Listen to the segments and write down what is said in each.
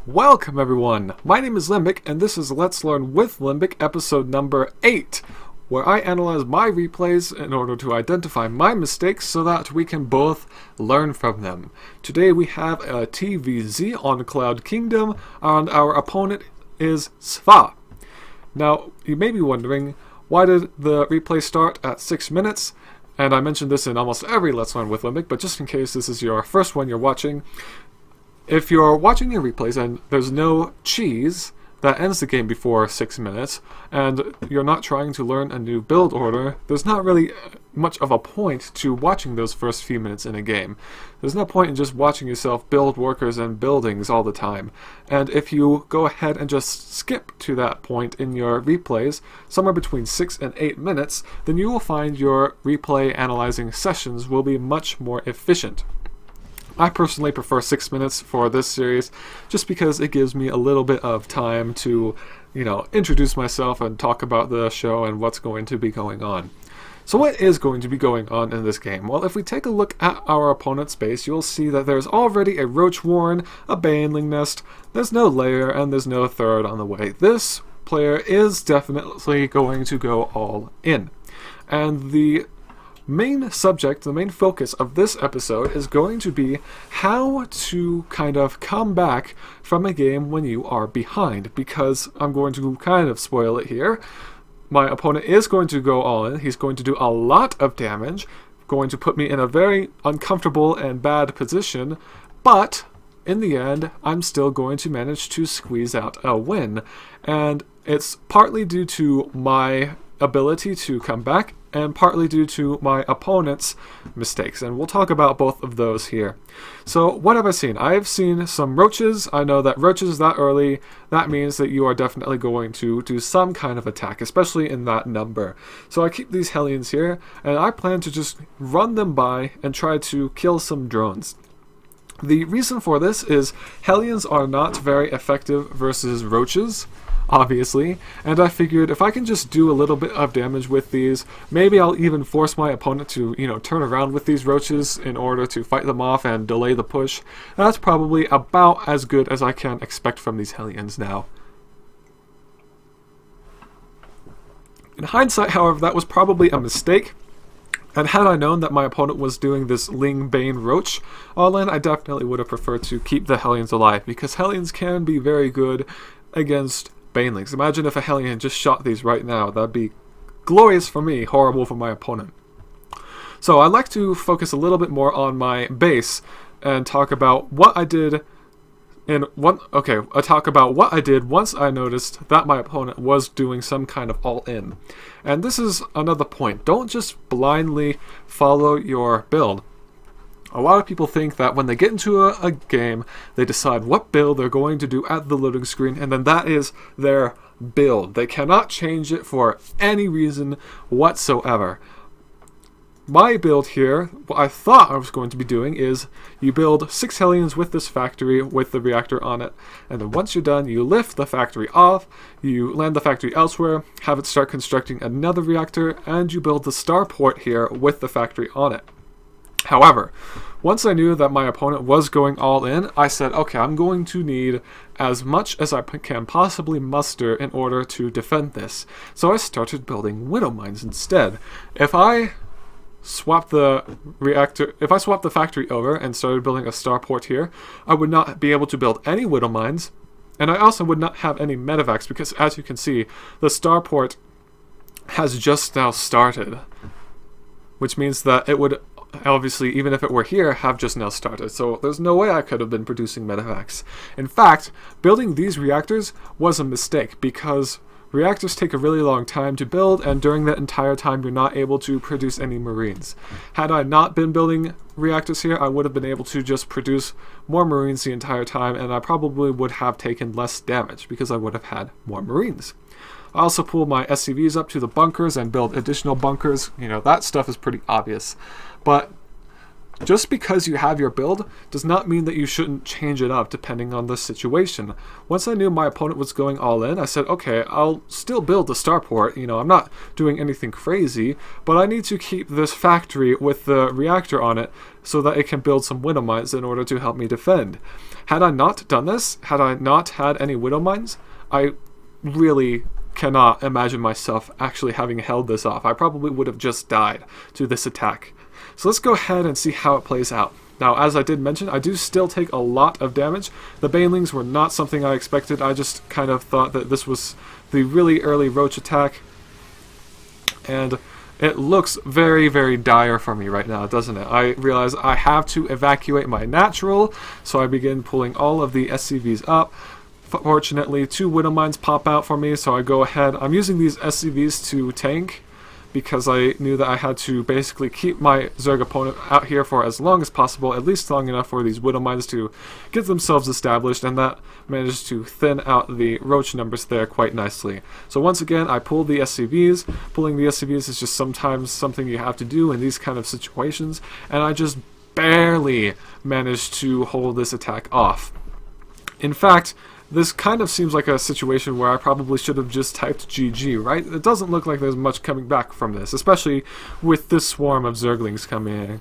Welcome everyone, my name is Limbic and this is Let's Learn with Limbic episode number 8, where I analyze my replays in order to identify my mistakes so that we can both learn from them. Today we have a TVZ on Cloud Kingdom and our opponent is Sva. Now you may be wondering, why did the replay start at 6 minutes? And I mentioned this in almost every Let's Learn with Limbic, but just in case this is your first one you're watching, if you're watching your replays and there's no cheese that ends the game before 6 minutes, and you're not trying to learn a new build order, there's not really much of a point to watching those first few minutes in a game. There's no point in just watching yourself build workers and buildings all the time. And if you go ahead and just skip to that point in your replays, somewhere between 6 and 8 minutes, then you will find your replay analyzing sessions will be much more efficient. I personally prefer 6 minutes for this series just because it gives me a little bit of time to, introduce myself and talk about the show and what's going to be going on. So what is going to be going on in this game? Well, if we take a look at our opponent's base, you'll see that there's already a Roach Warren, a Baneling Nest, there's no Lair, and there's no third on the way. This player is definitely going to go all in. And the main subject, the main focus of this episode is going to be how to kind of come back from a game when you are behind, because I'm going to kind of spoil it here. My opponent is going to go all in. He's going to do a lot of damage, going to put me in a very uncomfortable and bad position, but in the end, I'm still going to manage to squeeze out a win. And it's partly due to my ability to come back and partly due to my opponent's mistakes, and we'll talk about both of those here. So what have I seen? I have seen some roaches. I know that roaches that early, that means that you are definitely going to do some kind of attack, especially in that number. So I keep these Hellions here, and I plan to just run them by and try to kill some drones. The reason for this is Hellions are not very effective versus roaches, obviously, and I figured if I can just do a little bit of damage with these, maybe I'll even force my opponent to, turn around with these roaches in order to fight them off and delay the push. And that's probably about as good as I can expect from these Hellions now. In hindsight, however, that was probably a mistake. And had I known that my opponent was doing this Ling Bane Roach all in, I definitely would have preferred to keep the Hellions alive, because Hellions can be very good against Banelings. Imagine if a Hellion just shot these right now. That'd be glorious for me, horrible for my opponent. So I'd like to focus a little bit more on my base and talk about what I did talk about what I did once I noticed that my opponent was doing some kind of all-in. And this is another point. Don't just blindly follow your build. A lot of people think that when they get into a game, they decide what build they're going to do at the loading screen, and then that is their build. They cannot change it for any reason whatsoever. My build here, what I thought I was going to be doing is you build 6 Hellions with this factory with the reactor on it, and then once you're done, you lift the factory off, you land the factory elsewhere, have it start constructing another reactor, and you build the starport here with the factory on it. However, once I knew that my opponent was going all in, I said, okay, I'm going to need as much as I can possibly muster in order to defend this. So I started building Widow Mines instead. If I swap the factory over and started building a starport here, I would not be able to build any Widow Mines, and I also would not have any medevacs, because as you can see, the starport has just now started, which means that it would obviously, even if it were here, have just now started. So there's no way I could have been producing medevacs. In fact, building these reactors was a mistake, because reactors take a really long time to build, and during that entire time you're not able to produce any Marines. Had I not been building reactors here, I would have been able to just produce more Marines the entire time, and I probably would have taken less damage because I would have had more Marines. I also pull my SCVs up to the bunkers and build additional bunkers. That stuff is pretty obvious. But Just because you have your build does not mean that you shouldn't change it up depending on the situation. Once I knew my opponent was going all in, I said, okay, I'll still build the starport. I'm not doing anything crazy, but I need to keep this factory with the reactor on it so that it can build some widow mines in order to help me defend. Had I not done this, had I not had any widow mines, I really cannot imagine myself actually having held this off. I probably would have just died to this attack. So let's go ahead and see how it plays out. Now, as I did mention, I do still take a lot of damage. The banelings were not something I expected. I just kind of thought that this was the really early roach attack. And it looks very, very dire for me right now, doesn't it? I realize I have to evacuate my natural, so I begin pulling all of the SCVs up. Fortunately, 2 widow mines pop out for me, so I go ahead. I'm using these SCVs to tank, because I knew that I had to basically keep my Zerg opponent out here for as long as possible, at least long enough for these widow mines to get themselves established, and that managed to thin out the roach numbers there quite nicely. So once again, I pulled the SCVs. Pulling the SCVs is just sometimes something you have to do in these kind of situations, and I just barely managed to hold this attack off. In fact, this kind of seems like a situation where I probably should have just typed GG, right? It doesn't look like there's much coming back from this, especially with this swarm of Zerglings coming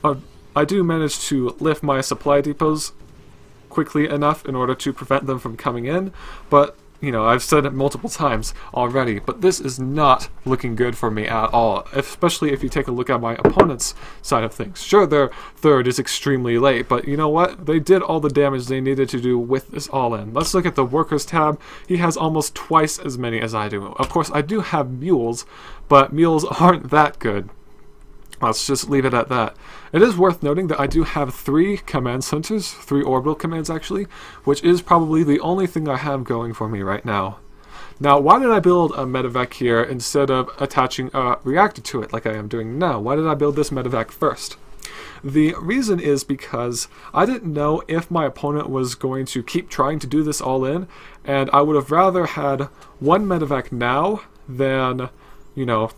in. I do manage to lift my supply depots quickly enough in order to prevent them from coming in, but I've said it multiple times already, but this is not looking good for me at all, especially if you take a look at my opponent's side of things. Sure, their third is extremely late, but you know what? They did all the damage they needed to do with this all-in. Let's look at the workers tab. He has almost twice as many as I do. Of course, I do have mules, but mules aren't that good. Let's just leave it at that. It is worth noting that I do have 3 command centers, 3 orbital commands actually, which is probably the only thing I have going for me right now. Now, why did I build a medevac here instead of attaching a reactor to it like I am doing now? Why did I build this medevac first? The reason is because I didn't know if my opponent was going to keep trying to do this all in, and I would have rather had 1 medevac now than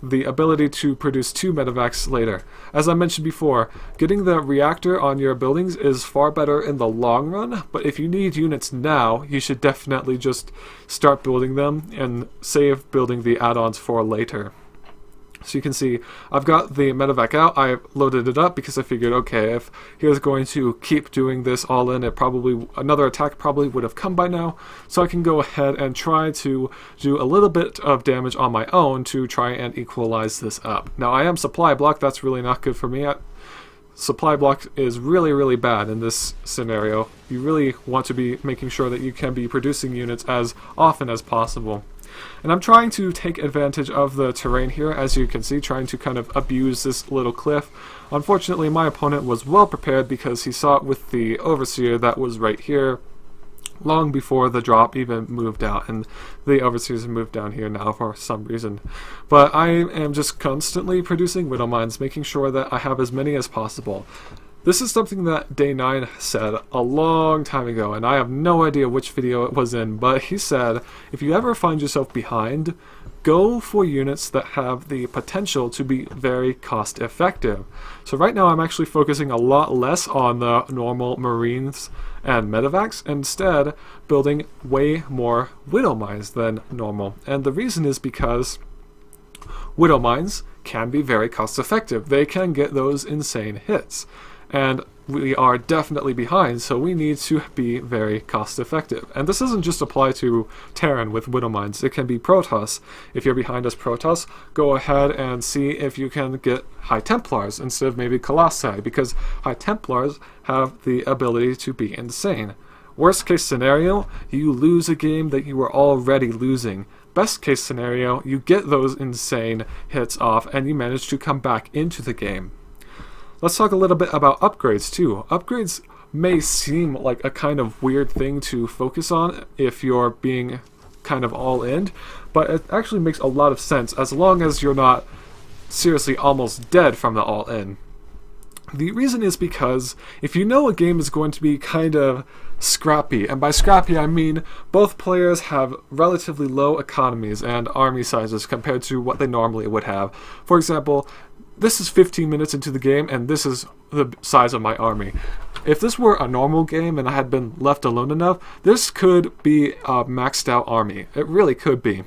the ability to produce 2 medevacs later. As I mentioned before, getting the reactor on your buildings is far better in the long run, but if you need units now, you should definitely just start building them and save building the add-ons for later. So you can see I've got the medevac out. I loaded it up because I figured, okay, if he was going to keep doing this all in, another attack probably would have come by now. So I can go ahead and try to do a little bit of damage on my own to try and equalize this up. Now I am supply block. That's really not good for me. Supply block is really, really bad in this scenario. You really want to be making sure that you can be producing units as often as possible. And I'm trying to take advantage of the terrain here, as you can see, trying to kind of abuse this little cliff. Unfortunately, my opponent was well prepared because he saw it with the overseer that was right here long before the drop even moved out, and the overseers moved down here now for some reason. But I am just constantly producing widow mines, making sure that I have as many as possible. This is something that Day 9 said a long time ago, and I have no idea which video it was in, but he said, if you ever find yourself behind, go for units that have the potential to be very cost effective. So right now I'm actually focusing a lot less on the normal Marines and medevacs, and instead building way more widow mines than normal. And the reason is because widow mines can be very cost effective. They can get those insane hits. And we are definitely behind, so we need to be very cost effective. And this doesn't just apply to Terran with widow mines, it can be Protoss. If you're behind as Protoss, go ahead and see if you can get High Templars instead of maybe Colossi, because High Templars have the ability to be insane. Worst case scenario, you lose a game that you were already losing. Best case scenario, you get those insane hits off and you manage to come back into the game. Let's talk a little bit about upgrades too. Upgrades may seem like a kind of weird thing to focus on if you're being kind of all in, but it actually makes a lot of sense as long as you're not seriously almost dead from the all in. The reason is because if you know a game is going to be kind of scrappy, and by scrappy I mean both players have relatively low economies and army sizes compared to what they normally would have. For example, this is 15 minutes into the game, and this is the size of my army. If this were a normal game and I had been left alone enough, this could be a maxed out army. It really could be.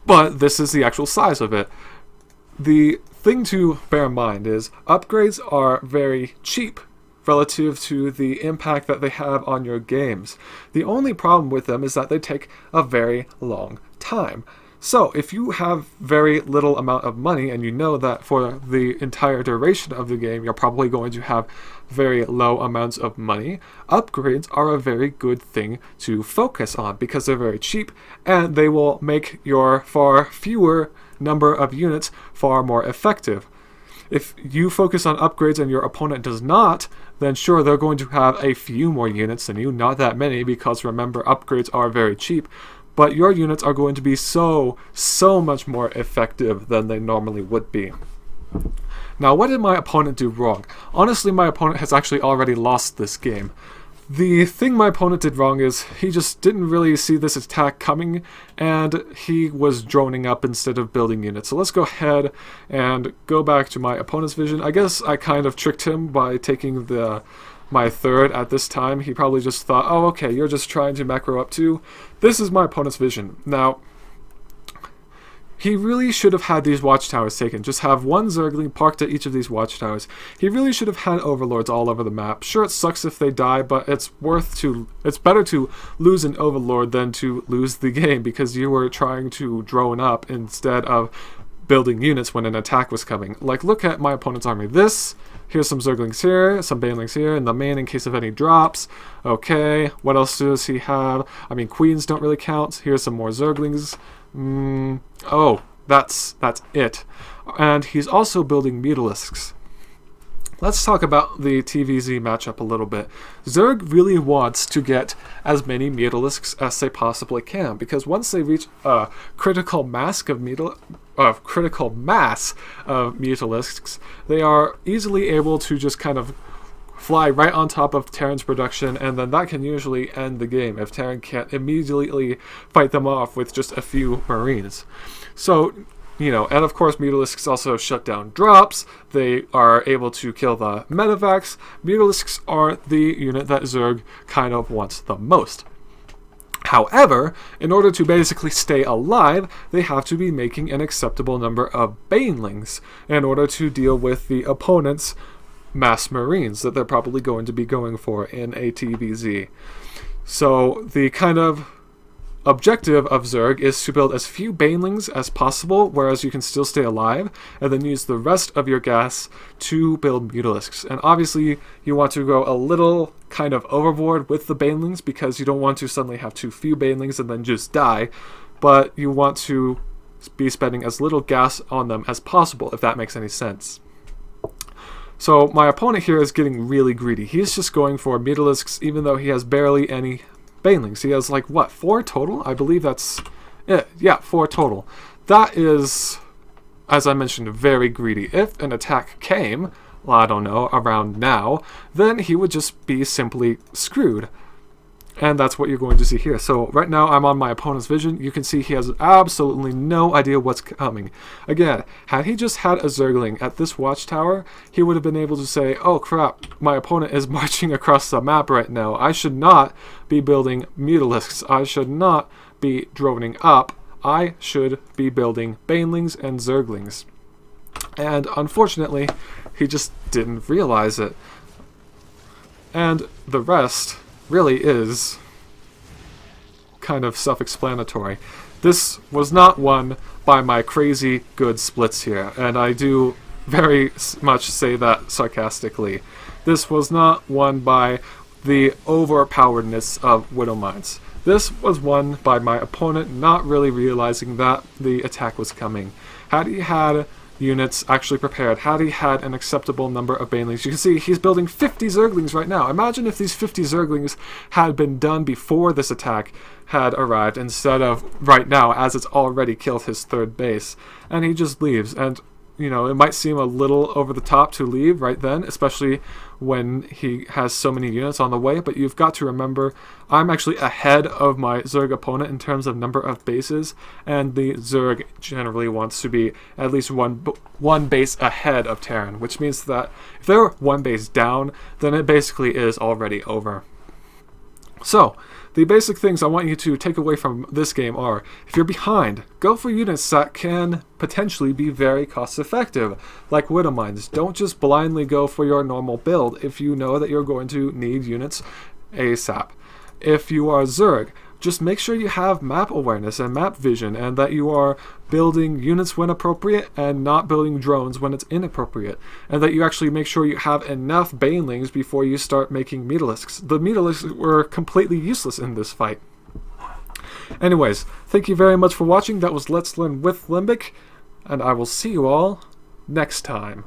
But this is the actual size of it. The thing to bear in mind is upgrades are very cheap relative to the impact that they have on your games. The only problem with them is that they take a very long time. So if you have very little amount of money and you know that for the entire duration of the game you're probably going to have very low amounts of money, upgrades are a very good thing to focus on because they're very cheap and they will make your far fewer number of units far more effective. If you focus on upgrades and your opponent does not, then sure, they're going to have a few more units than you, not that many, because remember, upgrades are very cheap, but your units are going to be so much more effective than they normally would be. Now, what did my opponent do wrong? Honestly, my opponent has actually already lost this game. The thing my opponent did wrong is he just didn't really see this attack coming, and he was droning up instead of building units. So let's go ahead and go back to my opponent's vision. I guess I kind of tricked him by taking my third at this time. He probably just thought, oh, okay, you're just trying to macro up too. This is my opponent's vision. Now, he really should have had these watchtowers taken. Just have one Zergling parked at each of these watchtowers. He really should have had overlords all over the map. Sure, it sucks if they die, but it's better to lose an overlord than to lose the game because you were trying to drone up instead of building units when an attack was coming. Like, look at my opponent's army. Here's some Zerglings here, some Banelings here, and the main in case of any drops. Okay, what else does he have? I mean, Queens don't really count. Here's some more Zerglings. Oh, that's it. And he's also building Mutalisks. Let's talk about the TVZ matchup a little bit. Zerg really wants to get as many Mutalisks as they possibly can, because once they reach a critical mass of Mutalisks, they are easily able to just kind of fly right on top of Terran's production, and then that can usually end the game if Terran can't immediately fight them off with just a few Marines. So, and of course Mutalisks also shut down drops. They are able to kill the medevacs. Mutalisks are the unit that Zerg kind of wants the most. However, in order to basically stay alive, they have to be making an acceptable number of Banelings in order to deal with the opponent's mass Marines that they're probably going to be going for in a TVZ. So the kind of objective of Zerg is to build as few Banelings as possible, whereas you can still stay alive, and then use the rest of your gas to build Mutalisks. And obviously, you want to go a little kind of overboard with the Banelings, because you don't want to suddenly have too few Banelings and then just die, but you want to be spending as little gas on them as possible, if that makes any sense. So my opponent here is getting really greedy. He's just going for Mutalisks, even though he has barely any Banelings. He has, like, what, 4 total? I believe that's it. Yeah, 4 total. That is, as I mentioned, very greedy. If an attack came, well, I don't know, around now, then he would just be simply screwed. And that's what you're going to see here. So right now I'm on my opponent's vision. You can see he has absolutely no idea what's coming. Again, had he just had a Zergling at this watchtower, he would have been able to say, oh crap, my opponent is marching across the map right now. I should not be building Mutalisks. I should not be droning up. I should be building Banelings and Zerglings. And unfortunately, he just didn't realize it. And the rest really is kind of self-explanatory. This was not won by my crazy good splits here, and I do very much say that sarcastically. This was not won by the overpoweredness of Widow Mines. This was won by my opponent not really realizing that the attack was coming. Had he had units actually prepared, had he had an acceptable number of Banelings. You can see he's building 50 Zerglings right now. Imagine if these 50 Zerglings had been done before this attack had arrived, instead of right now, as it's already killed his third base. And he just leaves. And, it might seem a little over the top to leave right then, especially when he has so many units on the way, but you've got to remember I'm actually ahead of my Zerg opponent in terms of number of bases, and the Zerg generally wants to be at least one base ahead of Terran, which means that if they're one base down, then it basically is already over. So, the basic things I want you to take away from this game are, if you're behind, go for units that can potentially be very cost effective, like Widow Mines. Don't just blindly go for your normal build if you know that you're going to need units ASAP. If you are Zerg, just make sure you have map awareness and map vision, and that you are building units when appropriate and not building drones when it's inappropriate, and that you actually make sure you have enough banelings before you start making Metalisks. The Metalisks were completely useless in this fight. Anyways, thank you very much for watching. That was Let's Learn with Limbic, and I will see you all next time.